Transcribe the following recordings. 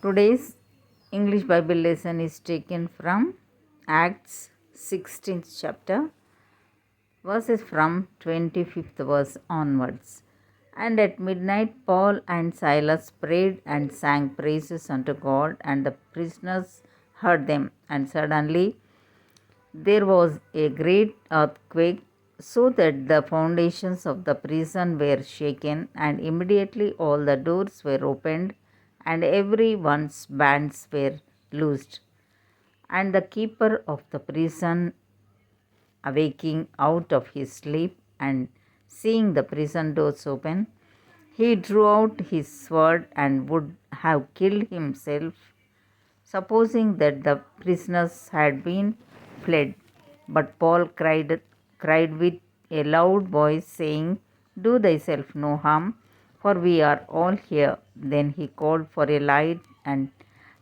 Today's English Bible lesson is taken from Acts 16th chapter, verses from 25th verse onwards. And at midnight, Paul and Silas prayed and sang praises unto God, and the prisoners heard them. And suddenly there was a great earthquake, so that the foundations of the prison were shaken, and immediately all the doors were opened, and every one's bands were loosed. And the keeper of the prison, awaking out of his sleep and seeing the prison doors open, he drew out his sword and would have killed himself, supposing that the prisoners had been fled. But Paul cried with a loud voice, saying, Do thyself no harm, for we are all here. Then he called for a light and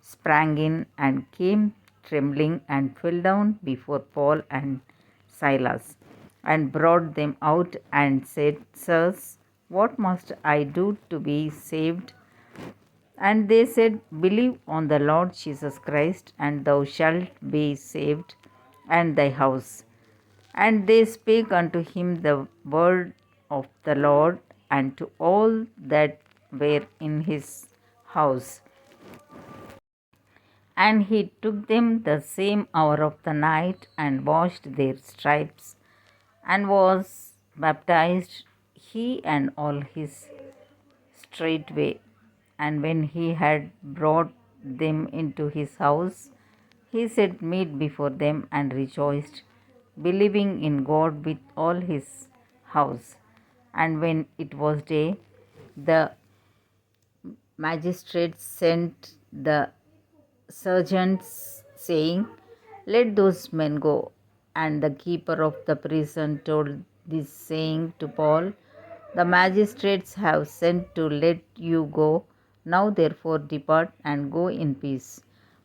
sprang in and came trembling and fell down before Paul and Silas, and brought them out and said, Sirs, what must I do to be saved? And they said, Believe on the Lord Jesus Christ, and thou shalt be saved, and thy house. And they spake unto him the word of the Lord, and to all that were in his house. And he took them the same hour of the night, and washed their stripes, and was baptized, he and all his straightway. And when he had brought them into his house, he set meat before them and rejoiced, believing in God with all his house. And when it was day, the magistrates sent the sergeants, saying, Let those men go. And the keeper of the prison told this saying to Paul, The magistrates have sent to let you go. Now therefore depart and go in peace.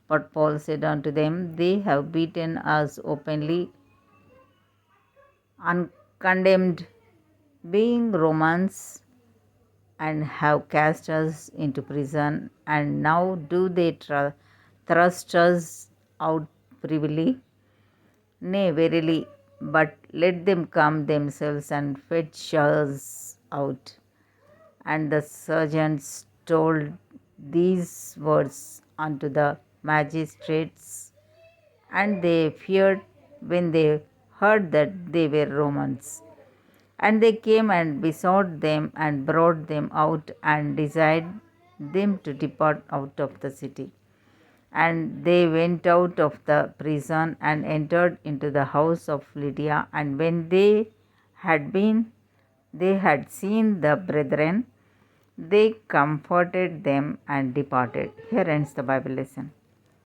But Paul said unto them, They have beaten us openly, uncondemned, being Romans, and have cast us into prison, and now do they thrust us out privily? Nay, verily, but let them come themselves and fetch us out. And the sergeants told these words unto the magistrates, and they feared when they heard that they were Romans. And they came and besought them and brought them out and desired them to depart out of the city. And they went out of the prison and entered into the house of Lydia. And when they had seen the brethren, they comforted them and departed. Here ends the Bible lesson.